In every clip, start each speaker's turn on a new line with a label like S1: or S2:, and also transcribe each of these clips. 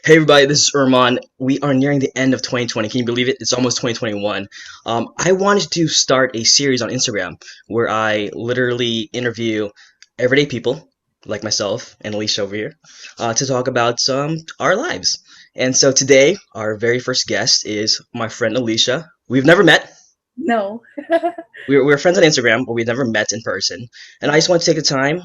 S1: Hey everybody, this is Urman. We are nearing the end of 2020. Can you believe it? It's almost 2021. I wanted to start a series on Instagram where I literally interview everyday people like myself and Alicia over here to talk about our lives. And so today, our very first guest is my friend Alicia. We've never met.
S2: No.
S1: We're friends on Instagram, but we've never met in person. And I just want to take the time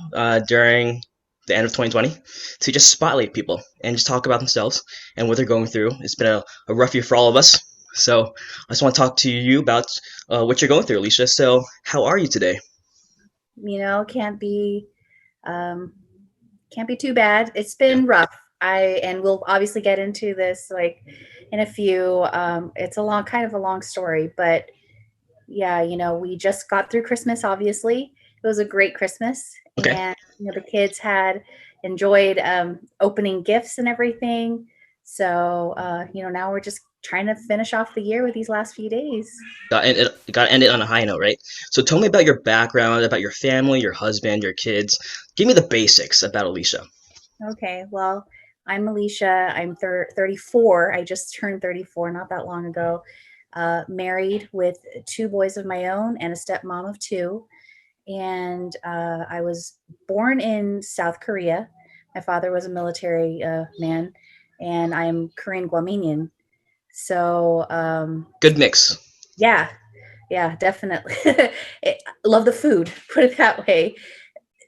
S1: during the end of 2020 to just spotlight people and just talk about themselves and what they're going through. It's been a rough year for all of us. So I just want to talk to you about what you're going through, Alicia. So how are you today?
S2: You know, um can't be too bad. It's
S1: Yeah.
S2: been rough. I and we'll obviously get into this like in a few. It's a long kind of a long story, but yeah, we just got through Christmas, obviously. It was a great Christmas,
S1: Okay.
S2: and the kids had enjoyed opening gifts and everything. So now we're just trying to finish off the year with these last few days.
S1: Got to end it on a high note, right? So tell me about your background, about your family, your husband, your kids. Give me the basics about Alicia.
S2: Okay, well, I'm Alicia. I'm 34. I just turned 34 not that long ago. Married with two boys of my own and a stepmom of two. And I was born in South Korea. My father was a military man, and I'm Korean Guamanian. So,
S1: Good mix.
S2: yeah, yeah, definitely. Love the food, put it that way.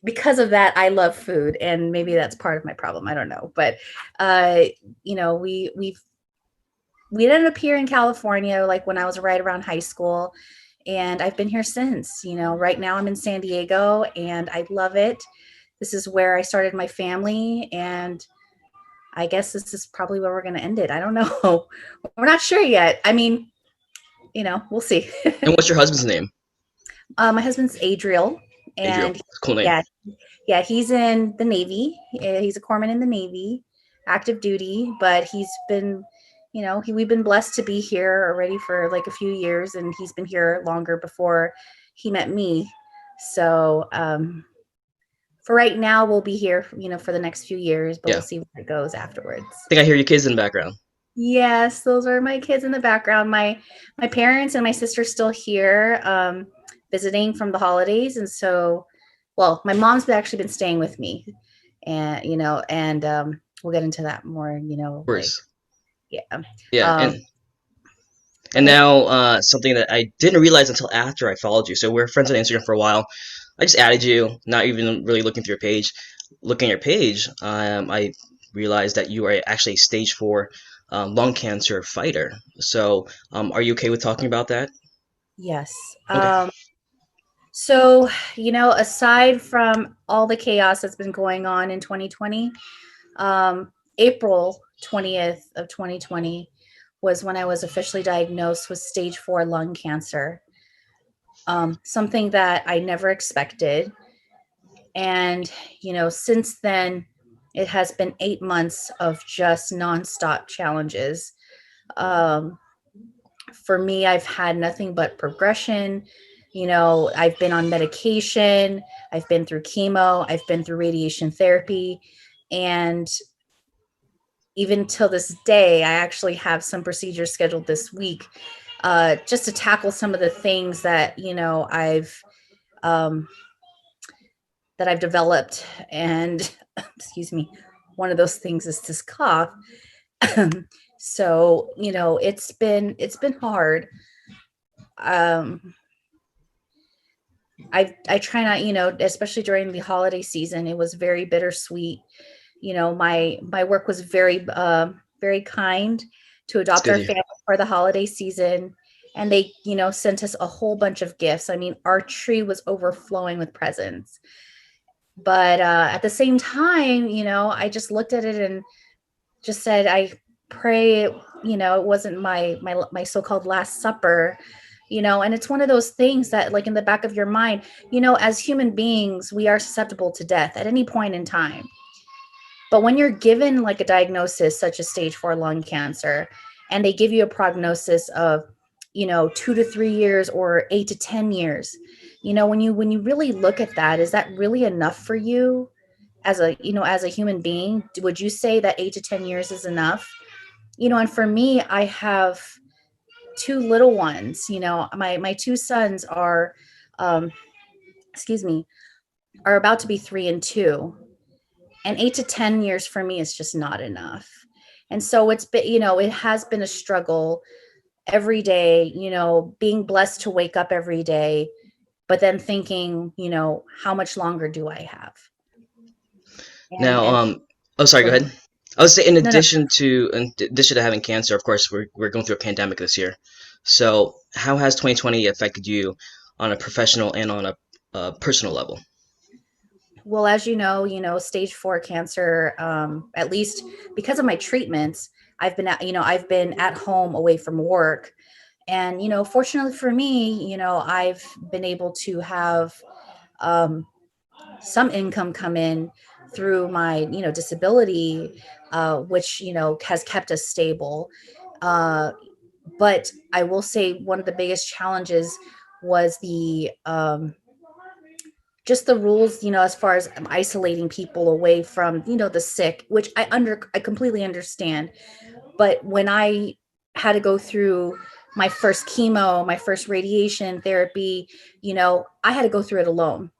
S2: Because of that, I love food, and maybe that's part of my problem. I don't know, but uh, we ended up here in California, like when I was right around high school, and I've been here since. Right now I'm in San Diego, and I love it. This is where I started my family, and I guess this is probably where we're going to end it. I don't know. We're not sure yet. I mean, we'll see.
S1: And what's your husband's name?
S2: My husband's Adriel,
S1: Adriel.
S2: and
S1: Cool name.
S2: yeah, yeah, he's in the Navy. He's a corpsman in the Navy, active duty, but we've been blessed to be here already for like a few years, and he's been here longer before he met me. So, for right now, we'll be here, for the next few years, but we'll
S1: Yeah.
S2: see where it goes afterwards.
S1: I think I hear your kids in the background.
S2: Yes, those are my kids in the background. My parents and my sister's still here, visiting from the holidays, and so, well, my mom's actually been staying with me, and we'll get into that more.
S1: Of
S2: Like,
S1: course.
S2: yeah.
S1: Yeah.
S2: Um, Go
S1: And
S2: ahead.
S1: now, something that I didn't realize until after I followed you. So we're friends on Instagram for a while. I just added you, not even really looking through your page. Looking at your page, I realized that you are actually a stage four lung cancer fighter. So, are you okay with talking about that?
S2: Yes.
S1: Okay.
S2: So, aside from all the chaos that's been going on in 2020, April 20th of 2020 was when I was officially diagnosed with stage four lung cancer, something that I never expected. And, since then, it has been 8 months of just nonstop challenges. Um, for me, I've had nothing but progression. I've been on medication, I've been through chemo, I've been through radiation therapy. And even till this day, I actually have some procedures scheduled this week, just to tackle some of the things that um, I've developed. And excuse me, one of those things is this cough. So it's been hard. Um, I try not, especially during the holiday season, it was very bittersweet. My work was very kind to
S1: It's
S2: adopt
S1: good
S2: our
S1: to hear.
S2: family for the holiday season, and they sent us a whole bunch of gifts. I mean, our tree was overflowing with presents. But at the same time, I just looked at it and just said, I pray it wasn't my so-called last supper. And it's one of those things that, like, in the back of your mind, as human beings, we are susceptible to death at any point in time. But when you're given like a diagnosis such as stage four lung cancer, and they give you a prognosis of 2 to 3 years or 8 to 10 years, when you really look at that, is that really enough for you as a, as a human being, would you say that 8 to 10 years is enough? And for me, I have two little ones. My two sons are, um, excuse me, are about to be 3 and 2, and 8 to 10 years for me is just not enough. And so it's been, it has been a struggle every day, being blessed to wake up every day, but then thinking, how much longer do I have?
S1: Now,
S2: And
S1: oh, sorry,
S2: go
S1: go
S2: ahead.
S1: ahead. I would say,
S2: No, no.
S1: in addition to having cancer, of course, we're going through a pandemic this year. So, how has 2020 affected you on a professional and on a personal level?
S2: Well, as stage 4 cancer, at least because of my treatments, I've been at home away from work. And, fortunately for me, I've been able to have um, some income come in through my, disability, which, has kept us stable. Uh, but I will say one of the biggest challenges was the just the rules, as far as isolating people away from, the sick, which I completely understand. But when I had to go through my first chemo, my first radiation therapy, I had to go through it alone.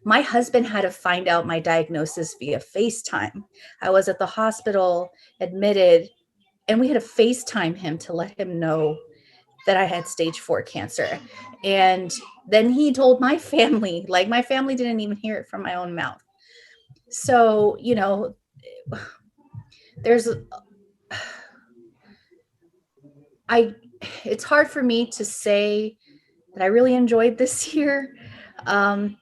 S2: My husband had to find out my diagnosis via FaceTime. I was at the hospital, admitted, and we had to FaceTime him to let him know that I had stage 4 cancer. And then he told my family, like my family didn't even hear it from my own mouth. So, there's I it's hard for me to say that I really enjoyed this year. Um,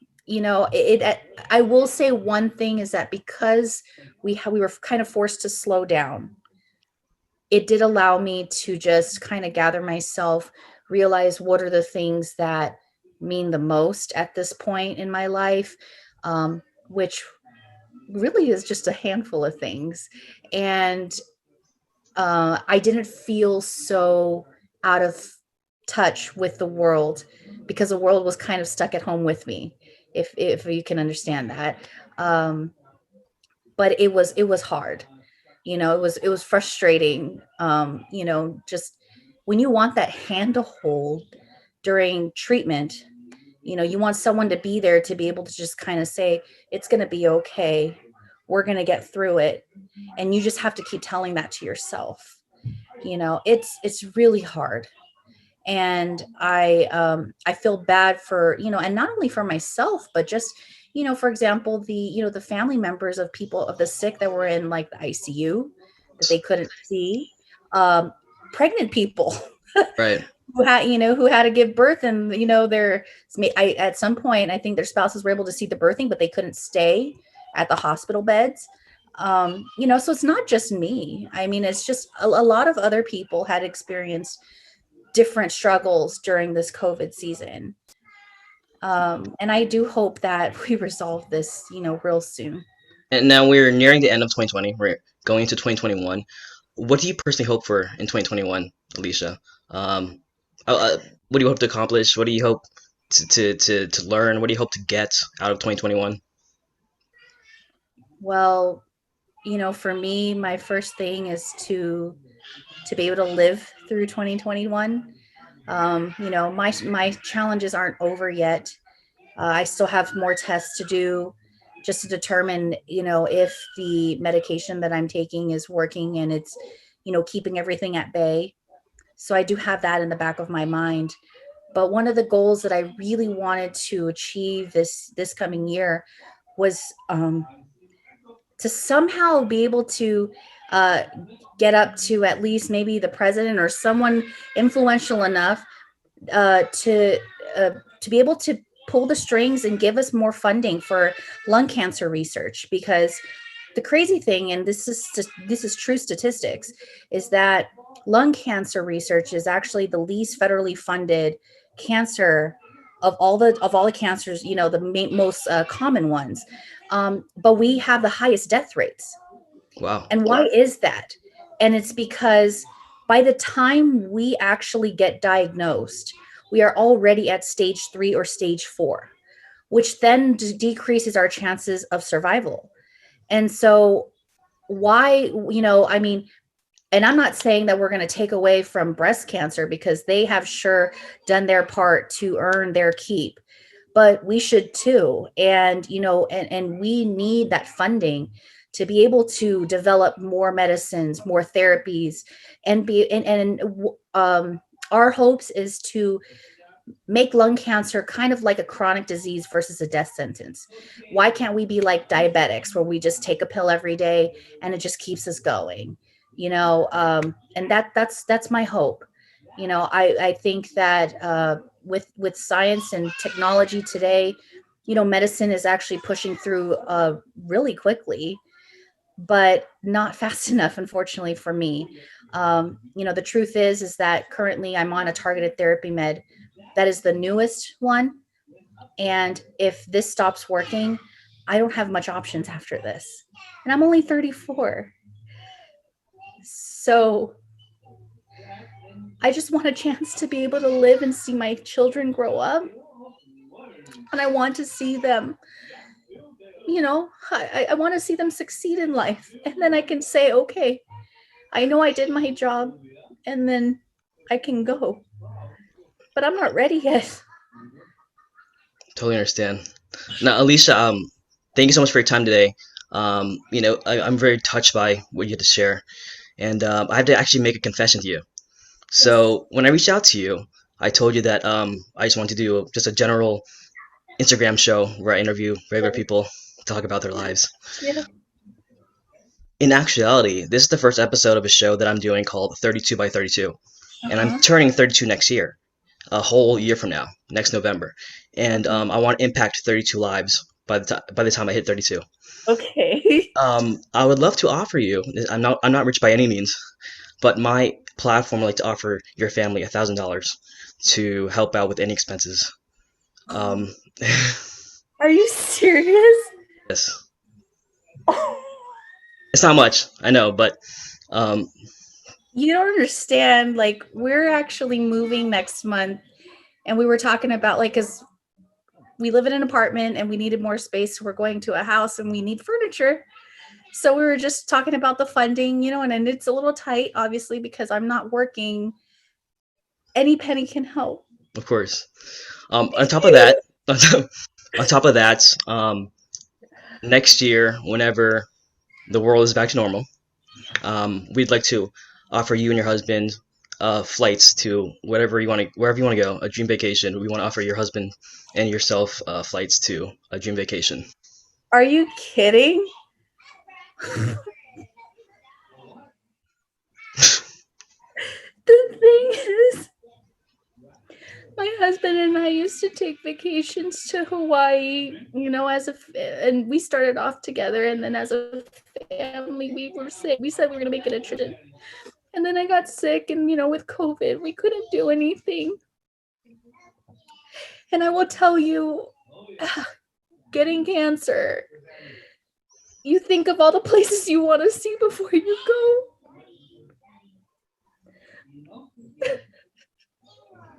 S2: I will say one thing is that because we were kind of forced to slow down, it did allow me to just kind of gather myself, realize what are the things that mean the most at this point in my life, which really is just a handful of things. And I didn't feel so out of touch with the world because the world was kind of stuck at home with me, if you can understand that. Um, but it was hard. It was frustrating. Just when you want that hand to hold during treatment, you want someone to be there to be able to just kind of say, it's going to be okay. We're going to get through it. And you just have to keep telling that to yourself. It's really hard. And I feel bad for, and not only for myself, but just, for example, the family members of people of the sick that were in like the ICU that they couldn't see, um pregnant people
S1: Right.
S2: who had to give birth, and at some point I think their spouses were able to see the birthing, but they couldn't stay at the hospital beds. So it's not just me. I mean, it's just a lot of other people had experienced different struggles during this COVID season. And I do hope that we resolve this, real soon.
S1: And now we're nearing the end of 2020. We're going into 2021. What do you personally hope for in 2021, Alicia? Um, what do you hope to accomplish? What do you hope to learn? What do you hope to get out of 2021?
S2: Well, for me, my first thing is to be able to live through 2021. My challenges aren't over yet. I still have more tests to do just to determine, if the medication that I'm taking is working and it's, keeping everything at bay. So I do have that in the back of my mind. But one of the goals that I really wanted to achieve this coming year was to somehow be able to uh, get up to at least maybe the president or someone influential enough to to be able to pull the strings and give us more funding for lung cancer research. Because the crazy thing, and this is true statistics, is that lung cancer research is actually the least federally funded cancer of all the cancers, the most common ones. But we have the highest death rates.
S1: Wow.
S2: And why is that? And it's because by the time we actually get diagnosed, we are already at stage 3 or stage 4, which then decreases our chances of survival. And so why, I mean, and I'm not saying that we're going to take away from breast cancer, because they have sure done their part to earn their keep, but we should too. And and we need that funding to be able to develop more medicines, more therapies, and our hopes is to make lung cancer kind of like a chronic disease versus a death sentence. Why can't we be like diabetics, where we just take a pill every day and it just keeps us going? And that's my hope. I think that with science and technology today, medicine is actually pushing through really quickly, but not fast enough, unfortunately for me. The truth is that currently I'm on a targeted therapy med that is the newest one. And if this stops working, I don't have much options after this. And I'm only 34. So I just want a chance to be able to live and see my children grow up. And I want to see them, I want to see them succeed in life. And then I can say, okay, I know I did my job, and then I can go. But I'm not ready yet.
S1: Totally understand. Now, Alicia, thank you so much for your time today. I'm very touched by what you had to share, and I have to actually make a confession to you.
S2: Yes.
S1: So when I reached out to you, I told you that I just want to do just a general Instagram show where I interview regular people, talk about their lives.
S2: Yeah.
S1: In actuality, this is the first episode of a show that I'm doing called 32 by 32, and I'm
S2: Uh-huh.
S1: turning 32 next year, a whole year from now, next November, and
S2: Okay.
S1: I want to impact 32 lives by the time I hit 32.
S2: Okay.
S1: I would love to offer you. I'm not rich by any means, but my platform would like to offer your family $1,000 to help out with any expenses. Um,
S2: Are you serious?
S1: yes, it's not much, I know, but um,
S2: You don't understand. Like, we're actually moving next month, and we were talking about, like, because we live in an apartment and we needed more space. So we're going to a house and we need furniture. So we were just talking about the funding, and it's a little tight, obviously, because I'm not working. Any penny can help.
S1: of course. On top of that, on top of that, next year, whenever the world is back to normal, we'd like to offer you and your husband flights to wherever you want to go, a dream vacation. We want to offer your husband and yourself flights to a dream vacation.
S2: Are you kidding? The thing is, my husband and I used to take vacations to Hawaii, and we started off together. And then as a family, we were sick. We said we were going to make it a tradition. And then I got sick, and, with COVID, we couldn't do anything. And I will tell you, getting cancer, you think of all the places you want to see before you go.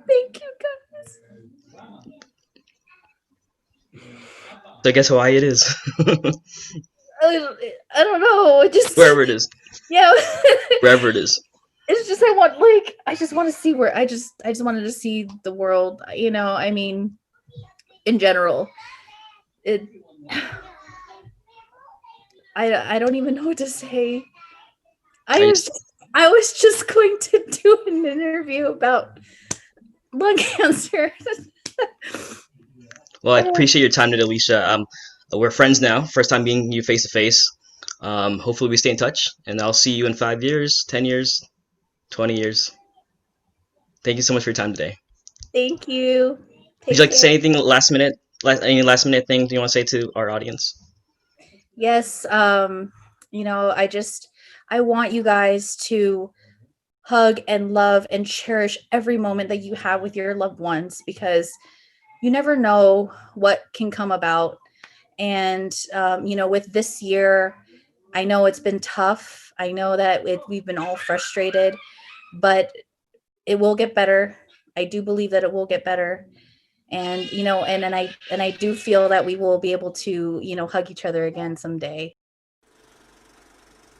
S2: Thank you, guys.
S1: So I guess Hawaii it is,
S2: I don't know. Just,
S1: wherever it is,
S2: yeah.
S1: wherever it is.
S2: It's just I just want to see where I just wanted to see the world. I mean, in general, it. I don't even know what to say.
S1: I
S2: I was
S1: just,
S2: just, I was just going to do an interview about lung cancer.
S1: well, I appreciate your time today, Alicia. We're friends now. First time meeting you face to face. Hopefully we stay in touch, and I'll see you in 5 years, 10 years, 20 years. Thank you so much for your time today.
S2: Thank you.
S1: Would you
S2: Take
S1: like to
S2: care.
S1: say anything last minute? Any last minute things you want to say to our audience?
S2: Yes. I want you guys to hug and love and cherish every moment that you have with your loved ones, because you never know what can come about. And with this year, I know it's been tough. I know that we've been all frustrated, but it will get better. I do believe that it will get better. And and I do feel that we will be able to hug each other again someday.